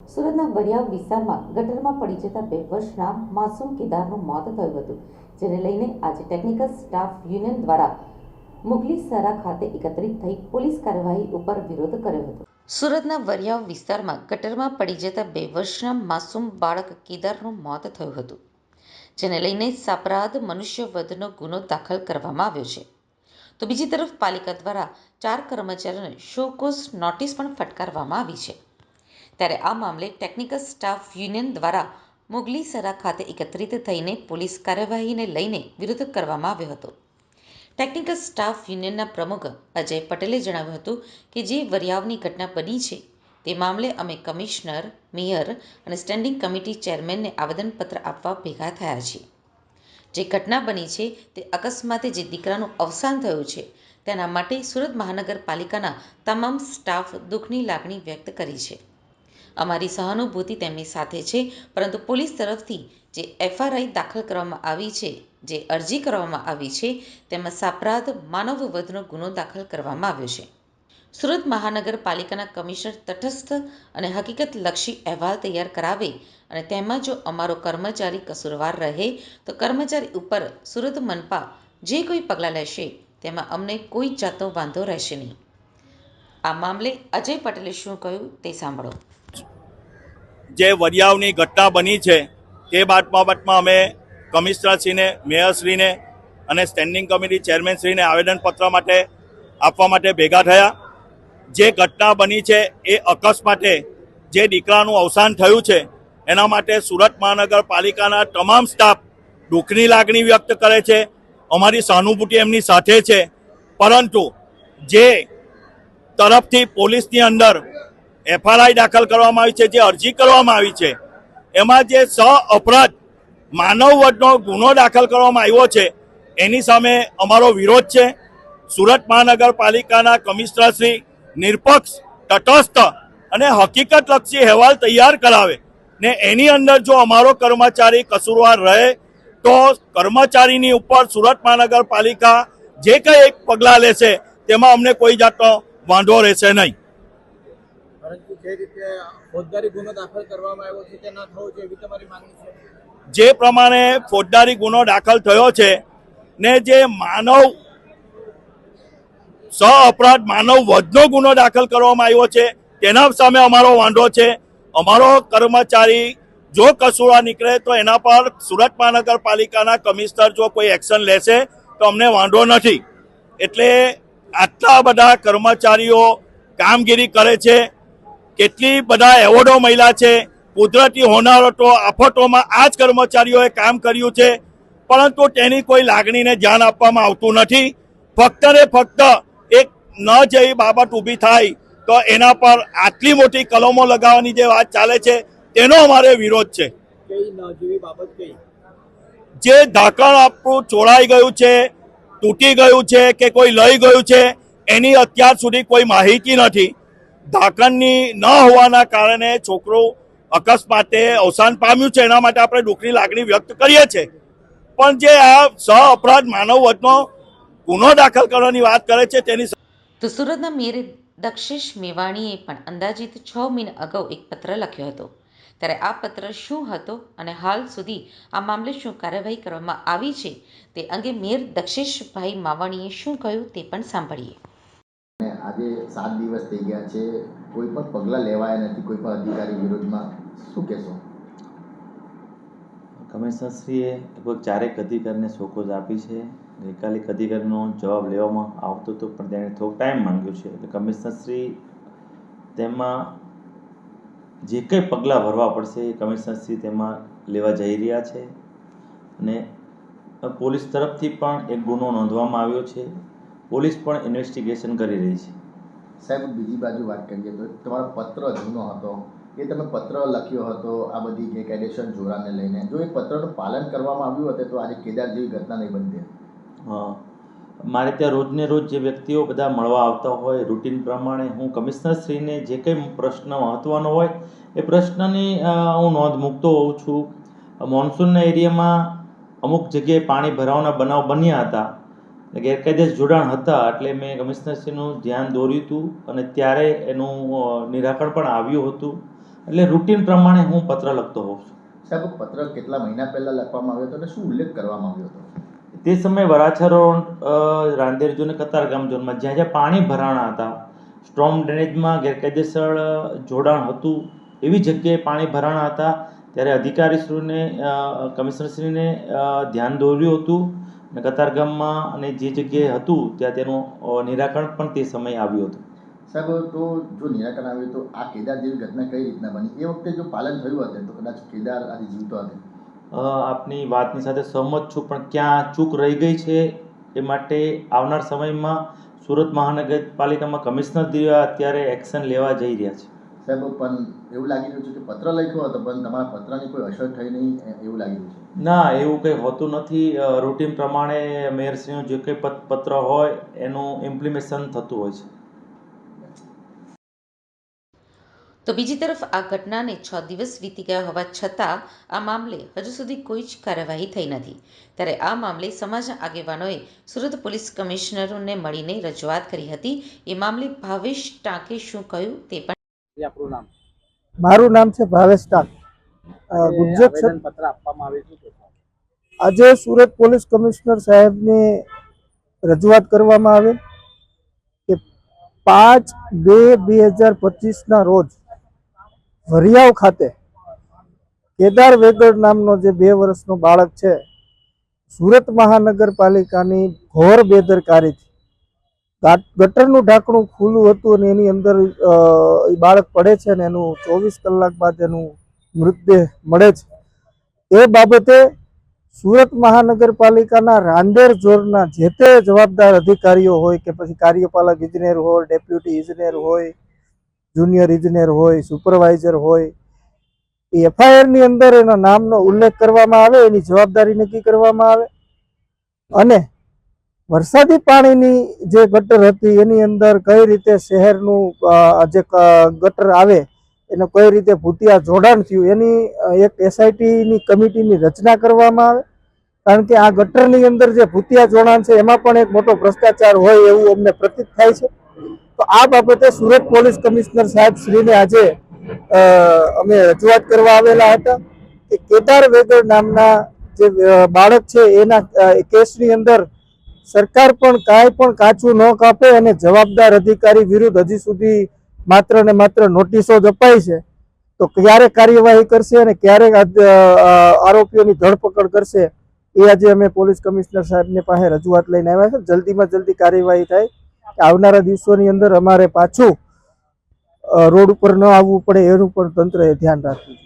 સુરતના વરિયાવ વિસ્તારમાં ગટરમાં પડી જતા 2 વર્ષના માસૂમ કેદારનું મોત થયું હતું, જેને લઈને આજે ટેકનિકલ સ્ટાફ યુનિયન દ્વારા મુગલીસરા ખાતે એકત્રિત થઈ પોલીસ કાર્યવાહી ઉપર વિરોધ કર્યો હતો. સુરતના વરિયાવ વિસ્તારમાં ગટરમાં પડી જતા 2 વર્ષના માસૂમ બાળક કેદારનું મોત થયું હતું, જેને લઈને સાપરાધ મનુષ્યવધનો ગુનો દાખલ કરવામાં આવ્યો છે. તો બીજી તરફ પાલિકા દ્વારા 4 કર્મચારીઓને શોકોઝ નોટિસ પણ ફટકારવામાં આવી છે. ત્યારે આ મામલે ટેકનિકલ સ્ટાફ યુનિયન દ્વારા મુગલીસરા ખાતે એકત્રિત થઈને પોલીસ કાર્યવાહીને લઈને વિરોધ કરવામાં આવ્યો હતો. ટેકનિકલ સ્ટાફ યુનિયનના પ્રમુખ અજય પટેલે જણાવ્યું હતું કે જે વરિયાવની ઘટના બની છે તે મામલે અમે કમિશનર, મેયર અને સ્ટેન્ડિંગ કમિટી ચેરમેનને આવેદનપત્ર આપવા ભેગા થયા છીએ. જે ઘટના બની છે તે અકસ્માતે જે દીકરાનું અવસાન થયું છે તેના માટે સુરત મહાનગરપાલિકાના તમામ સ્ટાફ દુઃખની લાગણી વ્યક્ત કરી છે. અમારી સહાનુભૂતિ તેમની સાથે છે, પરંતુ પોલીસ તરફથી જે એફઆરઆઈ દાખલ કરવામાં આવી છે, જે અરજી કરવામાં આવી છે તેમાં સાપરાધ માનવવધનો ગુનો દાખલ કરવામાં આવ્યો છે. સુરત મહાનગરપાલિકાના કમિશનર તટસ્થ અને હકીકતલક્ષી અહેવાલ તૈયાર કરાવે અને તેમાં જો અમારો કર્મચારી કસૂરવાર રહે તો કર્મચારી ઉપર સુરત મનપા જે કોઈ પગલાં લેશે તેમાં અમને કોઈ જાતનો વાંધો રહેશે નહીં. આ મામલે અજય પટેલે શું કહ્યું તે સાંભળો. જે વરિયાવની ઘટના બની છે તે બાબતમાં અમે કમિશનરશ્રીને, મેયરશ્રીને અને સ્ટેન્ડિંગ કમિટી ચેરમેનશ્રીને આવેદનપત્ર આપવા માટે ભેગા થયા. જે ઘટના બની છે એ અકસ્માતે જે દીકરાનું અવસાન થયું છે એના માટે સુરત મહાનગરપાલિકાના તમામ સ્ટાફ દુઃખની લાગણી વ્યક્ત કરે છે. અમારી સહાનુભૂતિ એમની સાથે છે, પરંતુ જે તરફથી પોલીસની અંદર એફઆરઆઈ દાખલ કરવામાં આવી છે, જે અરજી કરવામાં આવી છે, એમાં જે અપરાધ માનવવધનો ગુનો દાખલ કરવામાં આવ્યો છે એની સામે અમારો વિરોધ છે. સુરત મહાનગરપાલિકાના કમિશનરશ્રી નિરપક્ષ, તટસ્થ અને હકીકતલક્ષી અહેવાલ તૈયાર કરાવે ને એની અંદર જો અમારો કર્મચારી કસૂરવાર રહે તો કર્મચારીની ઉપર સુરત મહાનગરપાલિકા જે કંઈ પગલાં લેશે તેમાં અમને કોઈ જાતનો વાંધો રહેશે નહીં. પરંતુ જે રીતે ફોજદારી ગુનો દાખલ કરવામાં આવ્યો છે તે ન થવો જોઈએ એવી તમારી માંગણી છે? જે પ્રમાણે ફોજદારી ગુનો દાખલ થયો છે ને જે અપરાધ માનવ વધનો ગુનો દાખલ કરવામાં આવ્યો છે તેના સામે અમારો વાંધો છે. અમારો કર્મચારી જો કસૂરવાર નીકળે તો એના પર સુરત મહાનગરપાલિકાના કમિશનર જો કોઈ એક્શન લેશે તો અમને વાંધો નથી. એટલે આટલા બધા કર્મચારીઓ કામગીરી કરે છે, કેટલી બધા એવોર્ડો મળ્યા છે, કુદરતી હોનારતો, આફતોમાં આ જ કર્મચારીઓએ કામ કર્યું છે, પરંતુ તેની કોઈ લાગણીને ધ્યાન આપવામાં આવતું નથી. ફક્ત ને ફક્ત એક ન જેવી બાબત ઊભી થાય તો એના પર આટલી મોટી કલમો લગાવવાની જે વાત ચાલે છે તેનો અમારે વિરોધ છે. કઈ ન જેવી બાબત કઈ? જે ઢાંકણ આપણું ચોરાઈ ગયું છે, તૂટી ગયું છે કે કોઈ લઈ ગયું છે એની અત્યાર સુધી કોઈ માહિતી નથી. ઢાંકણની ન હોવાના કારણે છોકરું અકસ્માતે અવસાન પામ્યું છે, એના માટે આપણે દુઃખની લાગણી વ્યક્ત કરીએ છીએ. પણ જે આ અપરાધ માનવવધનો ગુનો દાખલ કરવાની વાત કરે છે તેની તો સુરતના મેયર દક્ષેશ મેવાણીએ પણ અંદાજિત 6 મહિના અગાઉ એક પત્ર લખ્યો હતો. ત્યારે આ પત્ર શું હતો અને હાલ સુધી આ મામલે શું કાર્યવાહી કરવામાં આવી છે તે અંગે મેયર દક્ષેશભાઈ માવાણીએ શું કહ્યું તે પણ સાંભળીએ. આજે 7 દિવસ થઈ ગયા છે, કોઈ પણ પગલાં લેવાયા નથી કોઈ પણ અધિકારી વિરુદ્ધમાં, શું કહેશો? કમિશનરશ્રીએ લગભગ 4 અધિકારીને શોકોઝ આપી છે. ગઈકાલે એક અધિકારીનો જવાબ લેવામાં આવતો હતો પણ તેણે થોડોક ટાઈમ માંગ્યો છે. એટલે કમિશનરશ્રી તેમાં જે કંઈ પગલાં ભરવા પડશે એ કમિશનરશ્રી તેમાં લેવા જઈ રહ્યા છે અને પોલીસ તરફથી પણ એક ગુનો નોંધવામાં આવ્યો છે. પોલીસ પણ ઇન્વેસ્ટિગેશન કરી રહી છે. સાહેબ, બીજી બાજુ વાત કરીએ તો તમારો પત્ર જૂનો હતો, એ તમે પત્ર લખ્યો હતો આ બધી ગેરકાયદેસર જોરાને લઈને, જો એ પત્રનું પાલન કરવામાં આવ્યું હતું તો આજે કેદાર જેવી ઘટના નહીં બનતી. મારે ત્યાં રોજને રોજ જે વ્યક્તિઓ બધા મળવા આવતા હોય રૂટીન પ્રમાણે હું કમિશનરશ્રીને જે કંઈ પ્રશ્ન મહત્ત્વનો હોય એ પ્રશ્નની હું નોંધ મૂકતો હોઉં છું. મોન્સૂનના એરિયામાં અમુક જગ્યાએ પાણી ભરાવાના બનાવ બન્યા હતા, ગેરકાયદેસર જોડાણ હતા, એટલે મેં કમિશનરશ્રીનું ધ્યાન દોર્યું હતું અને ત્યારે એનું નિરાકરણ પણ આવ્યું હતું એટલે રૂટીન પ્રમાણે હું પત્ર લખતો હોઉં છું. સાહેબ પત્ર કેટલા મહિના પહેલાં લખવામાં આવ્યો હતો અને શું ઉલ્લેખ કરવામાં આવ્યો હતો? તે સમયે વરાછા રોડ, રાંદેર ઝોન, કતારગામ ઝોનમાં જ્યાં જ્યાં પાણી ભરાણા હતા, સ્ટ્રોમ ડ્રેનેજમાં ગેરકાયદેસર જોડાણ હતું, એવી જગ્યાએ પાણી ભરાણા હતા, ત્યારે અધિકારીશ્રીને, કમિશનરશ્રીને ધ્યાન દોર્યું હતું અને કતારગામમાં અને જે જગ્યાએ હતું ત્યાં તેનું નિરાકરણ પણ તે સમયે આવ્યું હતું. સાહેબ તો જો નિરાકરણ આવ્યું તો આ કેદાર જેવી ઘટના કઈ રીતના બની? એ વખતે જો પાલન થયું હતું તો કદાચ કેદાર આજે જીવતો હતો. આપની વાતની સાથે સહમત છું, પણ ક્યાં ચૂક રહી ગઈ છે એ માટે આવનાર સમયમાં સુરત મહાનગરપાલિકામાં કમિશનર દ્વારા અત્યારે એક્શન લેવા જઈ રહ્યા છે. સાહેબ પણ એવું લાગી રહ્યું છે કે પત્ર લખ્યો હતો પણ તમારા પત્રની કોઈ અસર થઈ નહીં એવું લાગી રહ્યું છે. ના, એવું કંઈ હોતું નથી. રૂટીન પ્રમાણે મેયરશ્રીનું જે કંઈ પત્ર હોય એનું ઇમ્પ્લિમેશન થતું હોય છે. તો બીજી તરફ આ ઘટનાને 6 દિવસ વીતી ગયા હોવા છતાં આ મામલે હજુ સુધી કોઈ જ કાર્યવાહી થઈ નથી. ત્યારે આ મામલે સમાજના આગેવાનોએ સુરત પોલીસ કમિશનરોને મળીને રજૂઆત કરી હતી. એ મામલે ભાવેશ ટાંકે શું કહ્યું તે પણ. આપણું નામ? મારું નામ છે ભાવેશ ટાંક. ગુજરાત પત્ર આપવામાં આવે છે. આજે સુરત પોલીસ કમિશનર સાહેબને રજૂઆત કરવામાં આવે કે 5/2/2025 રોજ વરિયાવ ખાતે કેદાર વેગડ નામનો જે 2 વર્ષનો બાળક છે, સુરત મહાનગરપાલિકાની ઘોર બેદરકારીથી ગટરનું ઢાંકણું ખુલ્લું હતું અને એની અંદર એ બાળક પડે છે અને એનું 24 કલાક બાદ એનું મૃતદેહ મળે છે. એ બાબતે સુરત મહાનગરપાલિકાના રાંદેર ઝોનના જે તે જવાબદાર અધિકારીઓ હોય કે પછી કાર્યપાલક ઇજનેર હોય, ડેપ્યુટી ઇજનેર હોય, જુનિયર ઇજનેર હોય, સુપરવાઇઝર હોય, એ એફઆઈઆરની અંદર એના નામનો ઉલ્લેખ કરવામાં આવે, એની જવાબદારી નક્કી કરવામાં આવે અને વરસાદી પાણીની જે ગટર હતી એની અંદર કઈ રીતે શહેરનું જે ગટર આવે એને કઈ રીતે ભૂતિયા જોડાણ થયું એની એક એસઆઈટીની કમિટીની રચના કરવામાં આવે. કારણ કે આ ગટરની અંદર જે ભૂતિયા જોડાણ છે એમાં પણ એક મોટો ભ્રષ્ટાચાર હોય એવું અમને પ્રતીત થાય છે. તો આ બાબતે સુરત પોલીસ કમિશનર સાહેબ શ્રીને આજે અમે રજૂઆત કરવા આવેલા હતા કે કેદાર વેગડ નામના જે બાળક છે એના કેસની અંદર સરકાર પણ કાંઈ પણ કાચું ન કાપે અને જવાબદાર અધિકારી વિરુદ્ધ હજી સુધી માત્ર ને માત્ર નોટિસો જ અપાઈ છે. તો ક્યારે કાર્યવાહી કરશે અને ક્યારે આરોપીઓની ધરપકડ કરશે એ આજે અમે પોલીસ કમિશનર સાહેબની પાસે રજૂઆત લઈને આવ્યા છે. જલ્દીમાં જલ્દી કાર્યવાહી થાય કે આવનારા દિવસોની અંદર અમારે પાછું રોડ ઉપર ન આવવું પડે એનું પણ તંત્રએ ધ્યાન રાખવું.